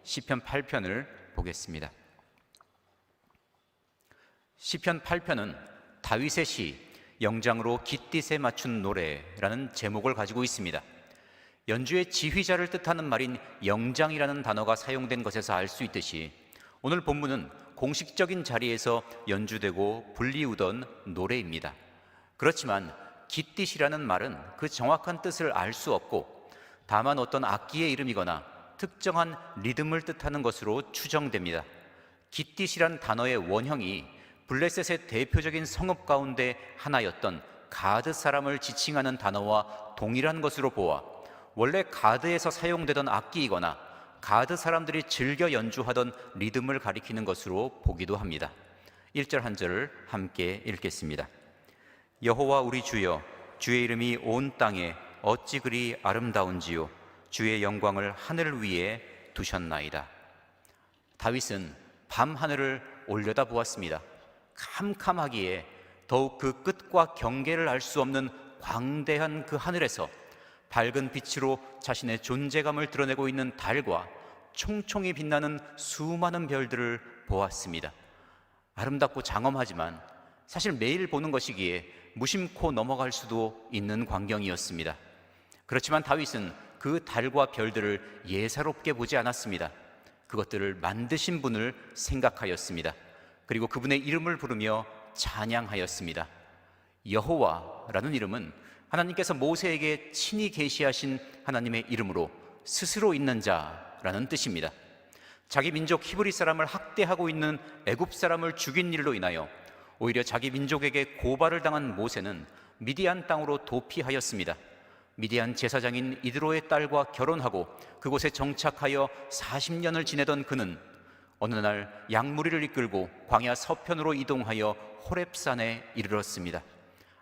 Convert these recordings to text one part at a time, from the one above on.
시편 8편을 보겠습니다. 시편 8편은 다윗의 시 영장으로 깃딧에 맞춘 노래라는 제목을 가지고 있습니다. 연주의 지휘자를 뜻하는 말인 영장이라는 단어가 사용된 것에서 알 수 있듯이 오늘 본문은 공식적인 자리에서 연주되고 불리우던 노래입니다. 그렇지만 깃딧이라는 말은 그 정확한 뜻을 알 수 없고 다만 어떤 악기의 이름이거나 특정한 리듬을 뜻하는 것으로 추정됩니다. 깃딧이란 단어의 원형이 블레셋의 대표적인 성읍 가운데 하나였던 가드 사람을 지칭하는 단어와 동일한 것으로 보아 원래 가드에서 사용되던 악기이거나 가드 사람들이 즐겨 연주하던 리듬을 가리키는 것으로 보기도 합니다. 1절 한 절을 함께 읽겠습니다. 여호와 우리 주여, 주의 이름이 온 땅에 어찌 그리 아름다운지요, 주의 영광을 하늘 위에 두셨나이다. 다윗은 밤 하늘을 올려다 보았습니다. 캄캄하기에 더욱 그 끝과 경계를 알 수 없는 광대한 그 하늘에서 밝은 빛으로 자신의 존재감을 드러내고 있는 달과 총총히 빛나는 수많은 별들을 보았습니다. 아름답고 장엄하지만 사실 매일 보는 것이기에 무심코 넘어갈 수도 있는 광경이었습니다. 그렇지만 다윗은 그 달과 별들을 예사롭게 보지 않았습니다. 그것들을 만드신 분을 생각하였습니다. 그리고 그분의 이름을 부르며 찬양하였습니다. 여호와라는 이름은 하나님께서 모세에게 친히 계시하신 하나님의 이름으로 스스로 있는 자라는 뜻입니다. 자기 민족 히브리 사람을 학대하고 있는 애굽 사람을 죽인 일로 인하여 오히려 자기 민족에게 고발을 당한 모세는 미디안 땅으로 도피하였습니다. 미디안 제사장인 이드로의 딸과 결혼하고 그곳에 정착하여 40년을 지내던 그는 어느 날 양무리를 이끌고 광야 서편으로 이동하여 호렙산에 이르렀습니다.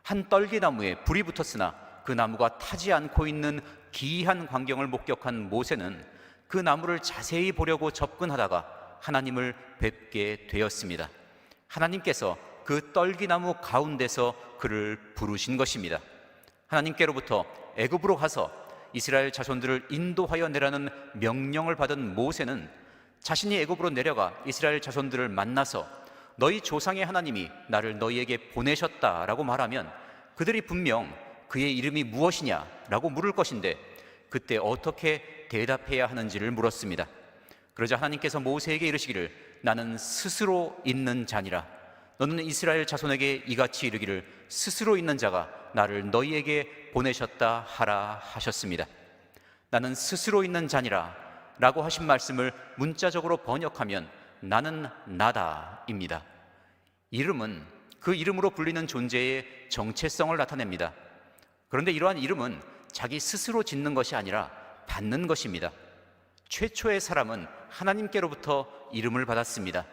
한 떨기나무에 불이 붙었으나 그 나무가 타지 않고 있는 기이한 광경을 목격한 모세는 그 나무를 자세히 보려고 접근하다가 하나님을 뵙게 되었습니다. 하나님께서 그 떨기나무 가운데서 그를 부르신 것입니다. 하나님께로부터 애굽으로 가서 이스라엘 자손들을 인도하여 내라는 명령을 받은 모세는 자신이 애굽으로 내려가 이스라엘 자손들을 만나서 너희 조상의 하나님이 나를 너희에게 보내셨다라고 말하면 그들이 분명 그의 이름이 무엇이냐라고 물을 것인데 그때 어떻게 대답해야 하는지를 물었습니다. 그러자 하나님께서 모세에게 이르시기를 나는 스스로 있는 자니라. 너는 이스라엘 자손에게 이같이 이르기를 스스로 있는 자가 나를 너희에게 보내셨다 하라 하셨습니다. 나는 스스로 있는 자니라 라고 하신 말씀을 문자적으로 번역하면 나는 나다입니다. 이름은 그 이름으로 불리는 존재의 정체성을 나타냅니다. 그런데 이러한 이름은 자기 스스로 짓는 것이 아니라 받는 것입니다. 최초의 사람은 하나님께로부터 이름을 받았습니다.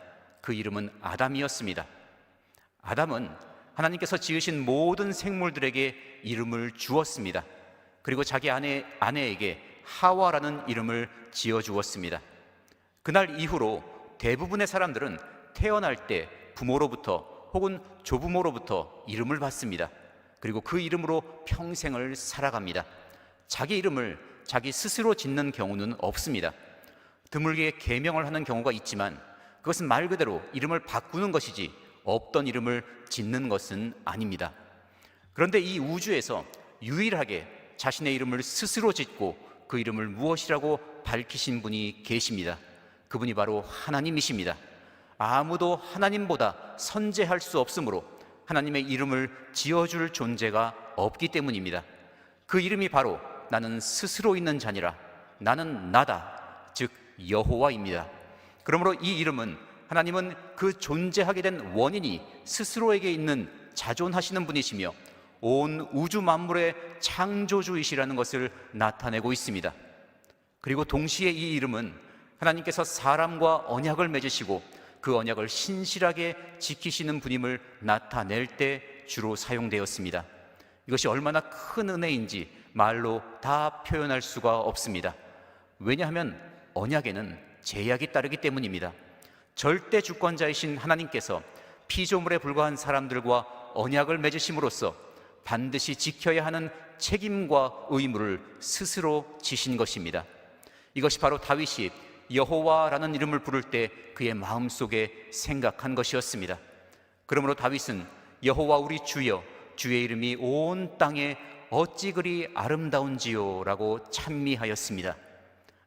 그 이름은 아담이었습니다. 아담은 하나님께서 지으신 모든 생물들에게 이름을 주었습니다. 그리고 자기 아내에게 하와라는 이름을 지어주었습니다. 그날 이후로 대부분의 사람들은 태어날 때 부모로부터 혹은 조부모로부터 이름을 받습니다. 그리고 그 이름으로 평생을 살아갑니다. 자기 이름을 자기 스스로 짓는 경우는 없습니다. 드물게 계명을 하는 경우가 있지만 그것은 말 그대로 이름을 바꾸는 것이지 없던 이름을 짓는 것은 아닙니다. 그런데 이 우주에서 유일하게 자신의 이름을 스스로 짓고 그 이름을 무엇이라고 밝히신 분이 계십니다. 그분이 바로 하나님이십니다. 아무도 하나님보다 선재할 수 없으므로 하나님의 이름을 지어줄 존재가 없기 때문입니다. 그 이름이 바로 나는 스스로 있는 자니라, 나는 나다, 즉 여호와입니다. 그러므로 이 이름은 하나님은 그 존재하게 된 원인이 스스로에게 있는 자존하시는 분이시며 온 우주 만물의 창조주이시라는 것을 나타내고 있습니다. 그리고 동시에 이 이름은 하나님께서 사람과 언약을 맺으시고 그 언약을 신실하게 지키시는 분임을 나타낼 때 주로 사용되었습니다. 이것이 얼마나 큰 은혜인지 말로 다 표현할 수가 없습니다. 왜냐하면 언약에는 제약이 따르기 때문입니다. 절대 주권자이신 하나님께서 피조물에 불과한 사람들과 언약을 맺으심으로써 반드시 지켜야 하는 책임과 의무를 스스로 지신 것입니다. 이것이 바로 다윗이 여호와라는 이름을 부를 때 그의 마음속에 생각한 것이었습니다. 그러므로 다윗은 여호와 우리 주여, 주의 이름이 온 땅에 어찌 그리 아름다운지요 라고 찬미하였습니다.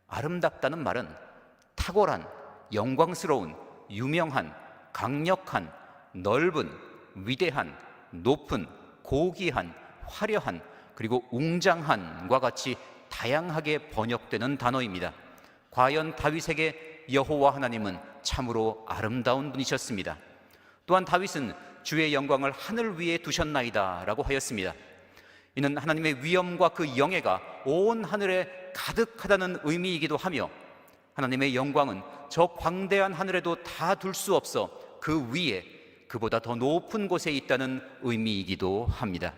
아름답다는 말은 탁월한, 영광스러운, 유명한, 강력한, 넓은, 위대한, 높은, 고귀한, 화려한, 그리고 웅장한과 같이 다양하게 번역되는 단어입니다. 과연 다윗에게 여호와 하나님은 참으로 아름다운 분이셨습니다. 또한 다윗은 주의 영광을 하늘 위에 두셨나이다 라고 하였습니다. 이는 하나님의 위엄과 그 영예가 온 하늘에 가득하다는 의미이기도 하며, 하나님의 영광은 저 광대한 하늘에도 다 둘 수 없어 그 위에, 그보다 더 높은 곳에 있다는 의미이기도 합니다.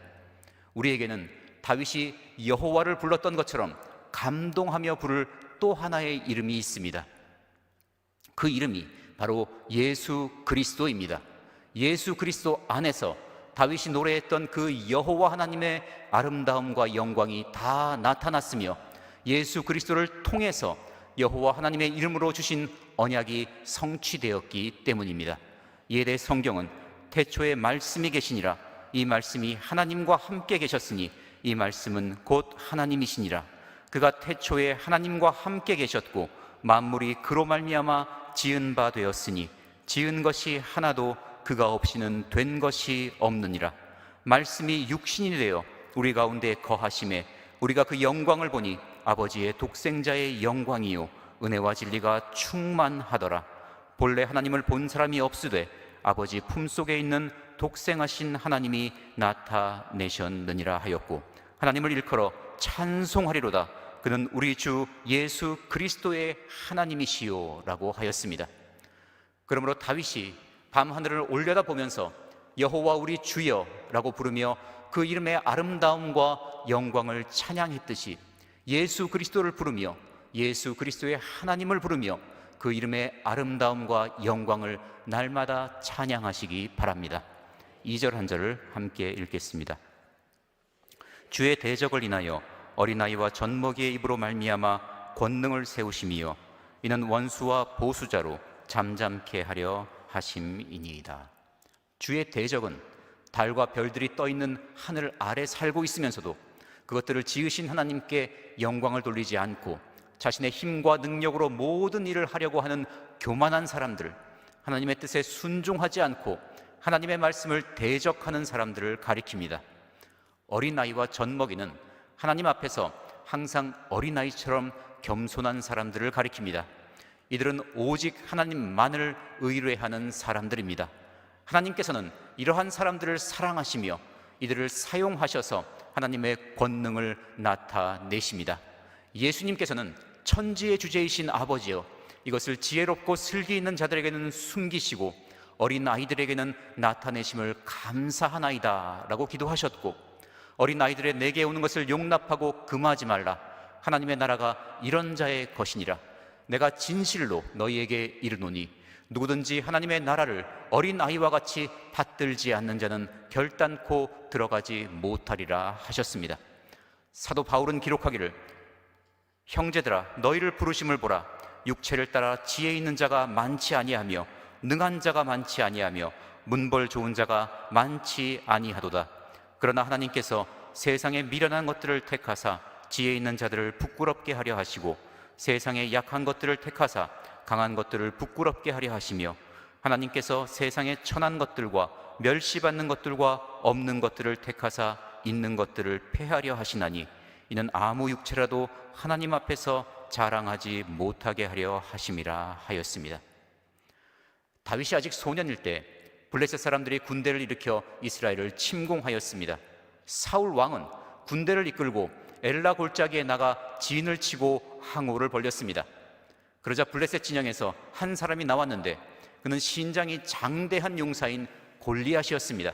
우리에게는 다윗이 여호와를 불렀던 것처럼 감동하며 부를 또 하나의 이름이 있습니다. 그 이름이 바로 예수 그리스도입니다. 예수 그리스도 안에서 다윗이 노래했던 그 여호와 하나님의 아름다움과 영광이 다 나타났으며, 예수 그리스도를 통해서 여호와 하나님의 이름으로 주신 언약이 성취되었기 때문입니다. 이에 대해 성경은 태초에 말씀이 계시니라, 이 말씀이 하나님과 함께 계셨으니 이 말씀은 곧 하나님이시니라. 그가 태초에 하나님과 함께 계셨고 만물이 그로 말미암아 지은 바 되었으니 지은 것이 하나도 그가 없이는 된 것이 없느니라. 말씀이 육신이 되어 우리 가운데 거하심에 우리가 그 영광을 보니 아버지의 독생자의 영광이요 은혜와 진리가 충만하더라. 본래 하나님을 본 사람이 없으되 아버지 품속에 있는 독생하신 하나님이 나타내셨느니라 하였고, 하나님을 일컬어 찬송하리로다. 그는 우리 주 예수 그리스도의 하나님이시요 라고 하였습니다. 그러므로 다윗이 밤하늘을 올려다보면서 여호와 우리 주여 라고 부르며 그 이름의 아름다움과 영광을 찬양했듯이 예수 그리스도를 부르며 예수 그리스도의 하나님을 부르며 그 이름의 아름다움과 영광을 날마다 찬양하시기 바랍니다. 2절 한 절을 함께 읽겠습니다. 주의 대적을 인하여 어린아이와 젖먹이의 입으로 말미암아 권능을 세우심이요 이는 원수와 보수자로 잠잠케 하려 하심이니이다. 주의 대적은 달과 별들이 떠있는 하늘 아래 살고 있으면서도 그것들을 지으신 하나님께 영광을 돌리지 않고 자신의 힘과 능력으로 모든 일을 하려고 하는 교만한 사람들, 하나님의 뜻에 순종하지 않고 하나님의 말씀을 대적하는 사람들을 가리킵니다. 어린아이와 젖먹이는 하나님 앞에서 항상 어린아이처럼 겸손한 사람들을 가리킵니다. 이들은 오직 하나님만을 의뢰하는 사람들입니다. 하나님께서는 이러한 사람들을 사랑하시며 이들을 사용하셔서 하나님의 권능을 나타내십니다. 예수님께서는 천지의 주제이신 아버지여, 이것을 지혜롭고 슬기 있는 자들에게는 숨기시고 어린 아이들에게는 나타내심을 감사하나이다 라고 기도하셨고, 어린 아이들의 내게 오는 것을 용납하고 금하지 말라. 하나님의 나라가 이런 자의 것이니라. 내가 진실로 너희에게 이르노니 누구든지 하나님의 나라를 어린 아이와 같이 받들지 않는 자는 결단코 들어가지 못하리라 하셨습니다. 사도 바울은 기록하기를 형제들아 너희를 부르심을 보라. 육체를 따라 지혜 있는 자가 많지 아니하며 능한 자가 많지 아니하며 문벌 좋은 자가 많지 아니하도다. 그러나 하나님께서 세상의 미련한 것들을 택하사 지혜 있는 자들을 부끄럽게 하려 하시고 세상의 약한 것들을 택하사 강한 것들을 부끄럽게 하려 하시며 하나님께서 세상의 천한 것들과 멸시받는 것들과 없는 것들을 택하사 있는 것들을 폐하려 하시나니 이는 아무 육체라도 하나님 앞에서 자랑하지 못하게 하려 하심이라 하였습니다. 다윗이 아직 소년일 때 블레셋 사람들이 군대를 일으켜 이스라엘을 침공하였습니다. 사울 왕은 군대를 이끌고 엘라 골짜기에 나가 진을 치고 항우를 벌였습니다. 그러자 블레셋 진영에서 한 사람이 나왔는데 그는 신장이 장대한 용사인 골리앗이었습니다.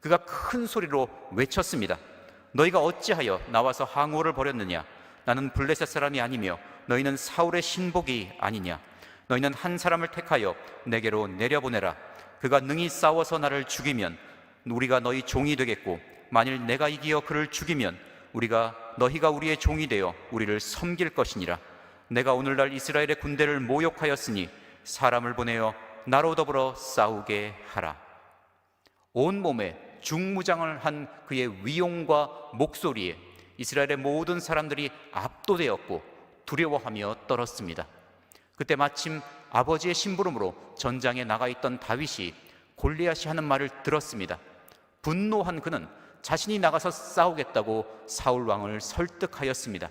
그가 큰 소리로 외쳤습니다. 너희가 어찌하여 나와서 항우를 벌였느냐? 나는 블레셋 사람이 아니며 너희는 사울의 신복이 아니냐? 너희는 한 사람을 택하여 내게로 내려보내라. 그가 능히 싸워서 나를 죽이면 우리가 너희 종이 되겠고 만일 내가 이기어 그를 죽이면 너희가 우리의 종이 되어 우리를 섬길 것이니라. 내가 오늘날 이스라엘의 군대를 모욕하였으니 사람을 보내어 나로 더불어 싸우게 하라. 온몸에 중무장을 한 그의 위용과 목소리에 이스라엘의 모든 사람들이 압도되었고 두려워하며 떨었습니다. 그때 마침 아버지의 심부름으로 전장에 나가 있던 다윗이 골리앗이 하는 말을 들었습니다. 분노한 그는 자신이 나가서 싸우겠다고 사울 왕을 설득하였습니다.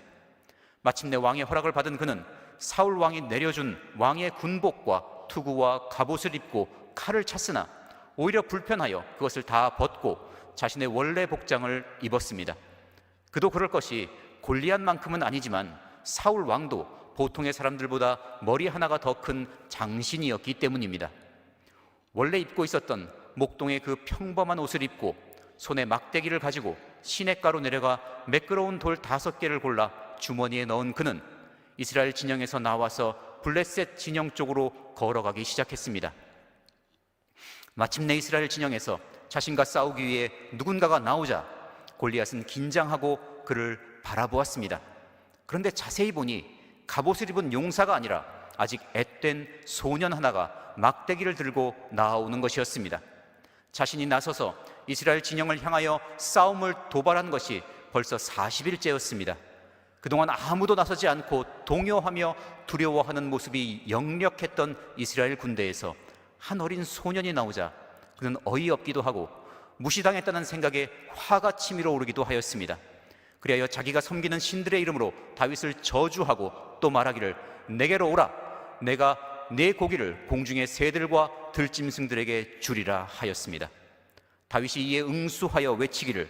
마침내 왕의 허락을 받은 그는 사울 왕이 내려준 왕의 군복과 투구와 갑옷을 입고 칼을 찼으나 오히려 불편하여 그것을 다 벗고 자신의 원래 복장을 입었습니다. 그도 그럴 것이 골리앗만큼은 아니지만 사울 왕도 보통의 사람들보다 머리 하나가 더 큰 장신이었기 때문입니다. 원래 입고 있었던 목동의 그 평범한 옷을 입고 손에 막대기를 가지고 시냇가로 내려가 매끄러운 돌 5개를 골라 주머니에 넣은 그는 이스라엘 진영에서 나와서 블레셋 진영 쪽으로 걸어가기 시작했습니다. 마침내 이스라엘 진영에서 자신과 싸우기 위해 누군가가 나오자 골리앗은 긴장하고 그를 바라보았습니다. 그런데 자세히 보니 갑옷을 입은 용사가 아니라 아직 앳된 소년 하나가 막대기를 들고 나오는 것이었습니다. 자신이 나서서 이스라엘 진영을 향하여 싸움을 도발한 것이 벌써 40일째였습니다. 그동안 아무도 나서지 않고 동요하며 두려워하는 모습이 역력했던 이스라엘 군대에서 한 어린 소년이 나오자 그는 어이없기도 하고 무시당했다는 생각에 화가 치밀어 오르기도 하였습니다. 그리하여 자기가 섬기는 신들의 이름으로 다윗을 저주하고 또 말하기를 내게로 오라, 내가 내 고기를 공중의 새들과 들짐승들에게 주리라 하였습니다. 다윗이 이에 응수하여 외치기를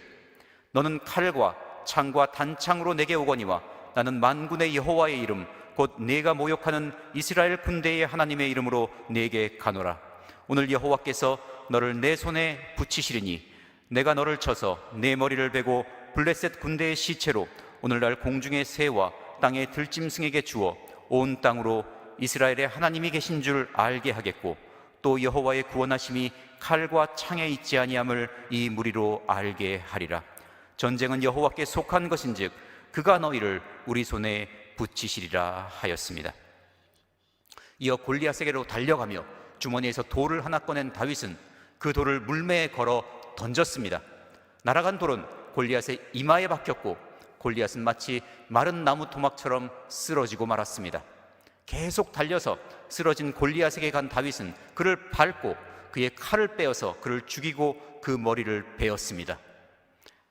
너는 칼과 창과 단창으로 내게 오거니와 나는 만군의 여호와의 이름 곧 네가 모욕하는 이스라엘 군대의 하나님의 이름으로 네게 가노라. 오늘 여호와께서 너를 내 손에 붙이시리니 내가 너를 쳐서 내 머리를 베고 블레셋 군대의 시체로 오늘날 공중의 새와 땅의 들짐승에게 주어 온 땅으로 이스라엘의 하나님이 계신 줄 알게 하겠고 또 여호와의 구원하심이 칼과 창에 있지 아니함을 이 무리로 알게 하리라. 전쟁은 여호와께 속한 것인즉 그가 너희를 우리 손에 붙이시리라 하였습니다. 이어 골리앗에게로 달려가며 주머니에서 돌을 하나 꺼낸 다윗은 그 돌을 물매에 걸어 던졌습니다. 날아간 돌은 골리앗의 이마에 박혔고 골리앗은 마치 마른 나무 토막처럼 쓰러지고 말았습니다. 계속 달려서 쓰러진 골리앗에게 간 다윗은 그를 밟고 그의 칼을 빼어서 그를 죽이고 그 머리를 베었습니다.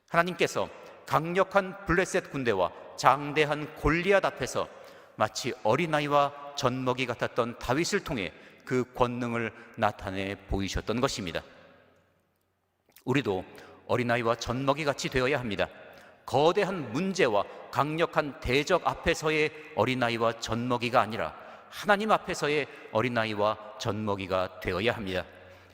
하나님께서 강력한 블레셋 군대와 장대한 골리앗 앞에서 마치 어린아이와 젖먹이 같았던 다윗을 통해 그 권능을 나타내 보이셨던 것입니다. 우리도 어린아이와 젖먹이 같이 되어야 합니다. 거대한 문제와 강력한 대적 앞에서의 어린아이와 젖먹이가 아니라 하나님 앞에서의 어린아이와 젖먹이가 되어야 합니다.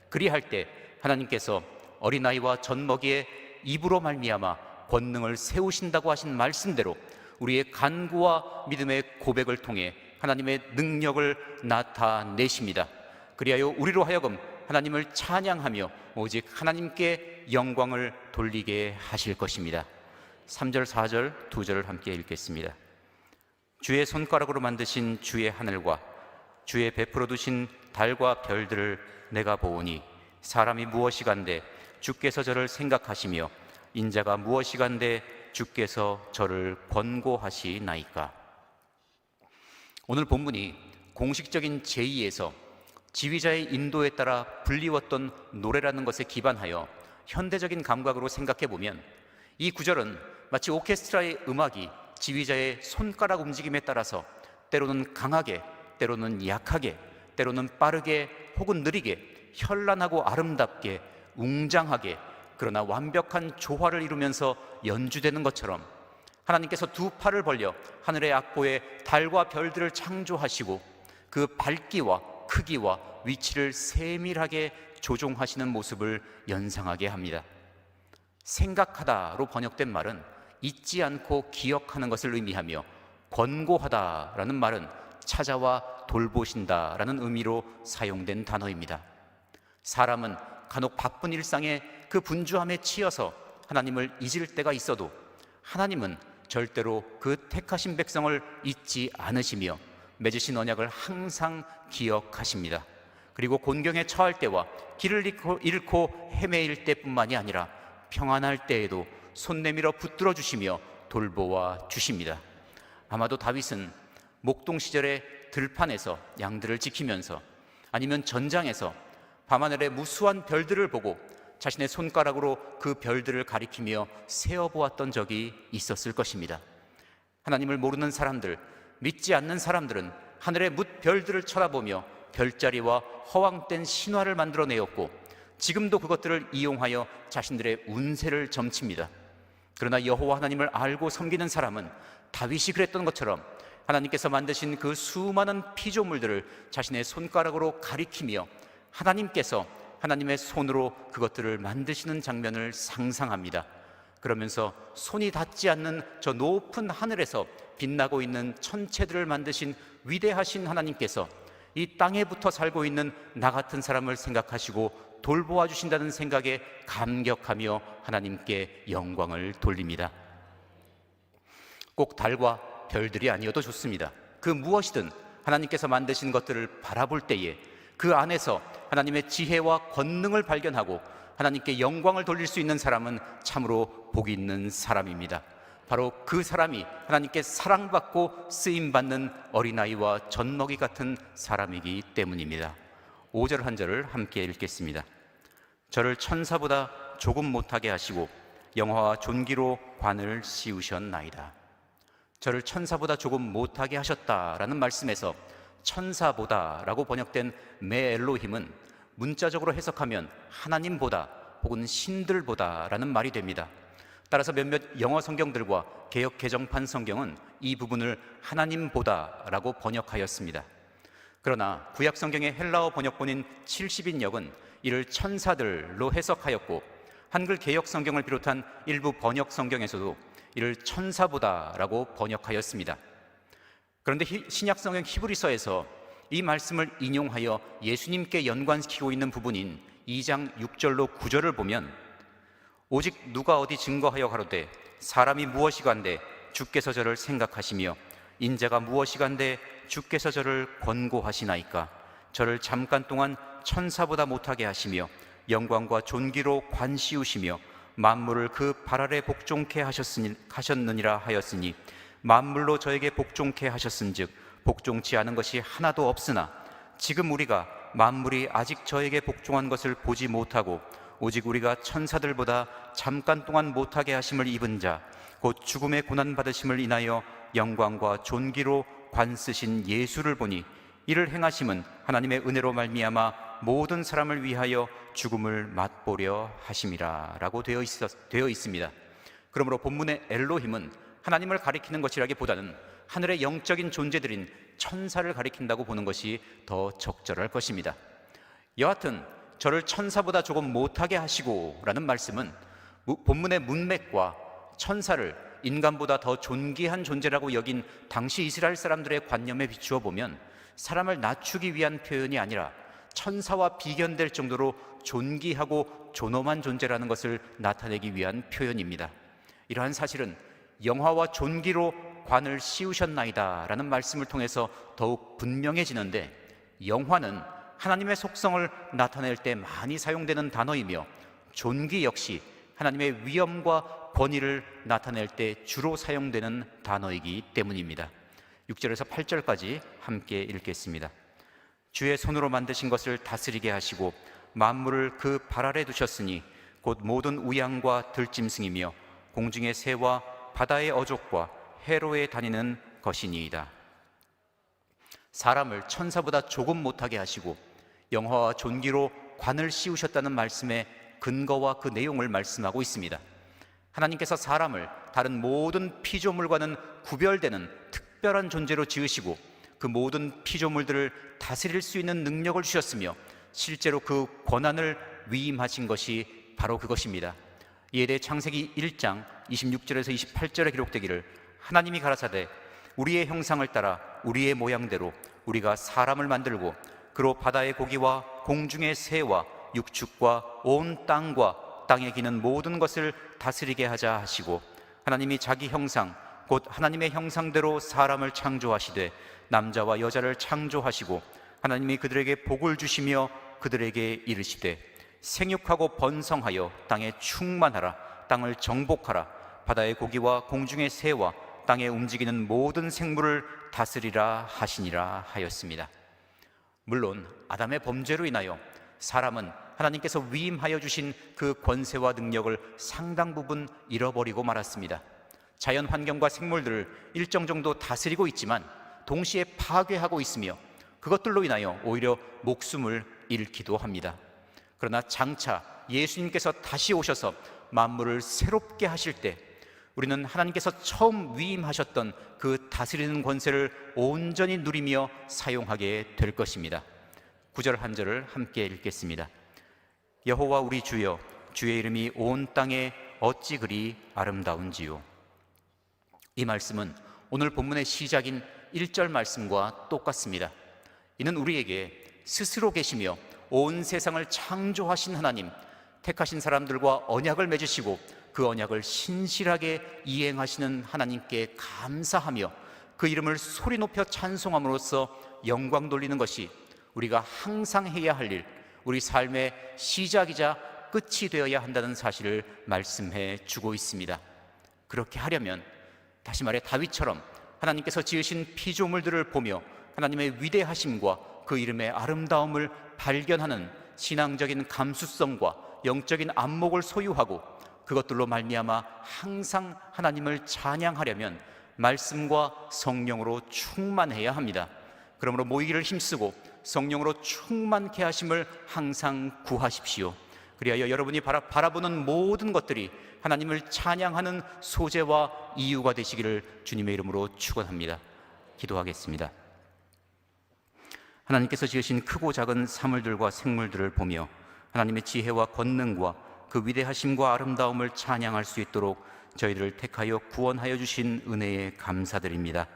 그리할 때 하나님께서 어린아이와 젖먹이의 입으로 말미암아 권능을 세우신다고 하신 말씀대로 우리의 간구와 믿음의 고백을 통해 하나님의 능력을 나타내십니다. 그리하여 우리로 하여금 하나님을 찬양하며 오직 하나님께 영광을 돌리게 하실 것입니다. 3절, 4절, 2절을 함께 읽겠습니다. 주의 손가락으로 만드신 주의 하늘과 주의 베풀어 두신 달과 별들을 내가 보오니 사람이 무엇이간데 주께서 저를 생각하시며 인자가 무엇이간데 주께서 저를 권고하시나이까. 오늘 본문이 공식적인 제의에서 지휘자의 인도에 따라 불리웠던 노래라는 것에 기반하여 현대적인 감각으로 생각해보면 이 구절은 마치 오케스트라의 음악이 지휘자의 손가락 움직임에 따라서 때로는 강하게, 때로는 약하게, 때로는 빠르게 혹은 느리게, 현란하고 아름답게, 웅장하게, 그러나 완벽한 조화를 이루면서 연주되는 것처럼 하나님께서 두 팔을 벌려 하늘의 악보에 달과 별들을 창조하시고 그 밝기와 크기와 위치를 세밀하게 조종하시는 모습을 연상하게 합니다. 생각하다로 번역된 말은 잊지 않고 기억하는 것을 의미하며 권고하다라는 말은 찾아와 돌보신다라는 의미로 사용된 단어입니다. 사람은 간혹 바쁜 일상에 그 분주함에 치여서 하나님을 잊을 때가 있어도 하나님은 절대로 그 택하신 백성을 잊지 않으시며 맺으신 언약을 항상 기억하십니다. 그리고 곤경에 처할 때와 길을 잃고 헤매일 때뿐만이 아니라 평안할 때에도 손 내밀어 붙들어 주시며 돌보아 주십니다. 아마도 다윗은 목동 시절에 들판에서 양들을 지키면서 아니면 전장에서 밤하늘의 무수한 별들을 보고 자신의 손가락으로 그 별들을 가리키며 세어보았던 적이 있었을 것입니다. 하나님을 모르는 사람들, 믿지 않는 사람들은 하늘의 뭇별들을 쳐다보며 별자리와 허황된 신화를 만들어내었고 지금도 그것들을 이용하여 자신들의 운세를 점칩니다. 그러나 여호와 하나님을 알고 섬기는 사람은 다윗이 그랬던 것처럼 하나님께서 만드신 그 수많은 피조물들을 자신의 손가락으로 가리키며 하나님께서 하나님의 손으로 그것들을 만드시는 장면을 상상합니다. 그러면서 손이 닿지 않는 저 높은 하늘에서 빛나고 있는 천체들을 만드신 위대하신 하나님께서 이 땅에 붙어 살고 있는 나 같은 사람을 생각하시고 돌보아 주신다는 생각에 감격하며 하나님께 영광을 돌립니다. 꼭 달과 별들이 아니어도 좋습니다. 그 무엇이든 하나님께서 만드신 것들을 바라볼 때에 그 안에서 하나님의 지혜와 권능을 발견하고 하나님께 영광을 돌릴 수 있는 사람은 참으로 복이 있는 사람입니다. 바로 그 사람이 하나님께 사랑받고 쓰임받는 어린아이와 젖먹이 같은 사람이기 때문입니다. 5절 한 절을 함께 읽겠습니다. 저를 천사보다 조금 못하게 하시고 영화와 존귀로 관을 씌우셨나이다. 저를 천사보다 조금 못하게 하셨다라는 말씀에서 천사보다라고 번역된 메 엘로힘은 문자적으로 해석하면 하나님보다 혹은 신들보다라는 말이 됩니다. 따라서 몇몇 영어 성경들과 개역 개정판 성경은 이 부분을 하나님보다라고 번역하였습니다. 그러나 구약 성경의 헬라어 번역본인 70인역은 이를 천사들로 해석하였고 한글 개역 성경을 비롯한 일부 번역 성경에서도 이를 천사보다라고 번역하였습니다. 그런데 신약 성경 히브리서에서 이 말씀을 인용하여 예수님께 연관시키고 있는 부분인 2장 6절로 9절을 보면 오직 누가 어디 증거하여 가로되 사람이 무엇이간데 주께서 저를 생각하시며 인자가 무엇이간데 주께서 저를 권고하시나이까. 저를 잠깐 동안 천사보다 못하게 하시며 영광과 존귀로 관 씌우시며 만물을 그 발 아래 복종케 하셨느니라 하였으니 만물로 저에게 복종케 하셨은즉 복종치 않은 것이 하나도 없으나 지금 우리가 만물이 아직 저에게 복종한 것을 보지 못하고 오직 우리가 천사들보다 잠깐 동안 못하게 하심을 입은 자 곧 죽음의 고난 받으심을 인하여 영광과 존귀로 관 쓰신 예수를 보니 이를 행하심은 하나님의 은혜로 말미암아 모든 사람을 위하여 죽음을 맛보려 하심이라 라고 되어 있습니다. 그러므로 본문의 엘로힘은 하나님을 가리키는 것이라기보다는 하늘의 영적인 존재들인 천사를 가리킨다고 보는 것이 더 적절할 것입니다. 여하튼 저를 천사보다 조금 못하게 하시고 라는 말씀은 본문의 문맥과 천사를 인간보다 더 존귀한 존재라고 여긴 당시 이스라엘 사람들의 관념에 비추어 보면 사람을 낮추기 위한 표현이 아니라 천사와 비견될 정도로 존귀하고 존엄한 존재라는 것을 나타내기 위한 표현입니다. 이러한 사실은 영화와 존귀로 관을 씌우셨나이다 라는 말씀을 통해서 더욱 분명해지는데, 영화는 하나님의 속성을 나타낼 때 많이 사용되는 단어이며 존귀 역시 하나님의 위엄과 권위를 나타낼 때 주로 사용되는 단어이기 때문입니다. 6절에서 8절까지 함께 읽겠습니다. 주의 손으로 만드신 것을 다스리게 하시고 만물을 그 발 아래 두셨으니 곧 모든 우양과 들짐승이며 공중의 새와 바다의 어족과 해로에 다니는 것이니이다. 사람을 천사보다 조금 못하게 하시고 영화와 존귀로 관을 씌우셨다는 말씀의 근거와 그 내용을 말씀하고 있습니다. 하나님께서 사람을 다른 모든 피조물과는 구별되는 특별한 존재로 지으시고 그 모든 피조물들을 다스릴 수 있는 능력을 주셨으며 실제로 그 권한을 위임하신 것이 바로 그것입니다. 이에 대해 창세기 1장 26절에서 28절에 기록되기를 하나님이 가라사대 우리의 형상을 따라 우리의 모양대로 우리가 사람을 만들고 그로 바다의 고기와 공중의 새와 육축과 온 땅과 땅에 기는 모든 것을 다스리게 하자 하시고 하나님이 자기 형상 곧 하나님의 형상대로 사람을 창조하시되 남자와 여자를 창조하시고 하나님이 그들에게 복을 주시며 그들에게 이르시되 생육하고 번성하여 땅에 충만하라. 땅을 정복하라. 바다의 고기와 공중의 새와 땅에 움직이는 모든 생물을 다스리라 하시니라 하였습니다. 물론 아담의 범죄로 인하여 사람은 하나님께서 위임하여 주신 그 권세와 능력을 상당 부분 잃어버리고 말았습니다. 자연 환경과 생물들을 일정 정도 다스리고 있지만 동시에 파괴하고 있으며 그것들로 인하여 오히려 목숨을 잃기도 합니다. 그러나 장차 예수님께서 다시 오셔서 만물을 새롭게 하실 때 우리는 하나님께서 처음 위임하셨던 그 다스리는 권세를 온전히 누리며 사용하게 될 것입니다. 9절 한 절을 함께 읽겠습니다. 여호와 우리 주여, 주의 이름이 온 땅에 어찌 그리 아름다운지요. 이 말씀은 오늘 본문의 시작인 1절 말씀과 똑같습니다. 이는 우리에게 스스로 계시며 온 세상을 창조하신 하나님, 택하신 사람들과 언약을 맺으시고 그 언약을 신실하게 이행하시는 하나님께 감사하며 그 이름을 소리 높여 찬송함으로써 영광 돌리는 것이 우리가 항상 해야 할 일, 우리 삶의 시작이자 끝이 되어야 한다는 사실을 말씀해 주고 있습니다. 그렇게 하려면 다시 말해 다윗처럼 하나님께서 지으신 피조물들을 보며 하나님의 위대하심과 그 이름의 아름다움을 발견하는 신앙적인 감수성과 영적인 안목을 소유하고 그것들로 말미암아 항상 하나님을 찬양하려면 말씀과 성령으로 충만해야 합니다. 그러므로 모이기를 힘쓰고 성령으로 충만케 하심을 항상 구하십시오. 그리하여 여러분이 바라보는 모든 것들이 하나님을 찬양하는 소재와 이유가 되시기를 주님의 이름으로 축원합니다. 기도하겠습니다. 하나님께서 지으신 크고 작은 사물들과 생물들을 보며 하나님의 지혜와 권능과 그 위대하심과 아름다움을 찬양할 수 있도록 저희들을 택하여 구원하여 주신 은혜에 감사드립니다.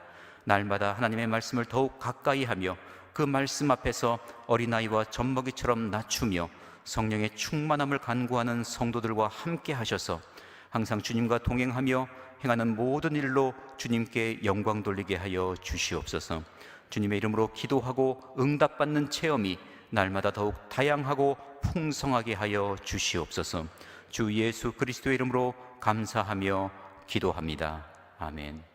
날마다 하나님의 말씀을 더욱 가까이 하며 그 말씀 앞에서 어린아이와 젖먹이처럼 낮추며 성령의 충만함을 간구하는 성도들과 함께 하셔서 항상 주님과 동행하며 행하는 모든 일로 주님께 영광 돌리게 하여 주시옵소서. 주님의 이름으로 기도하고 응답받는 체험이 날마다 더욱 다양하고 풍성하게 하여 주시옵소서. 주 예수 그리스도의 이름으로 감사하며 기도합니다. 아멘.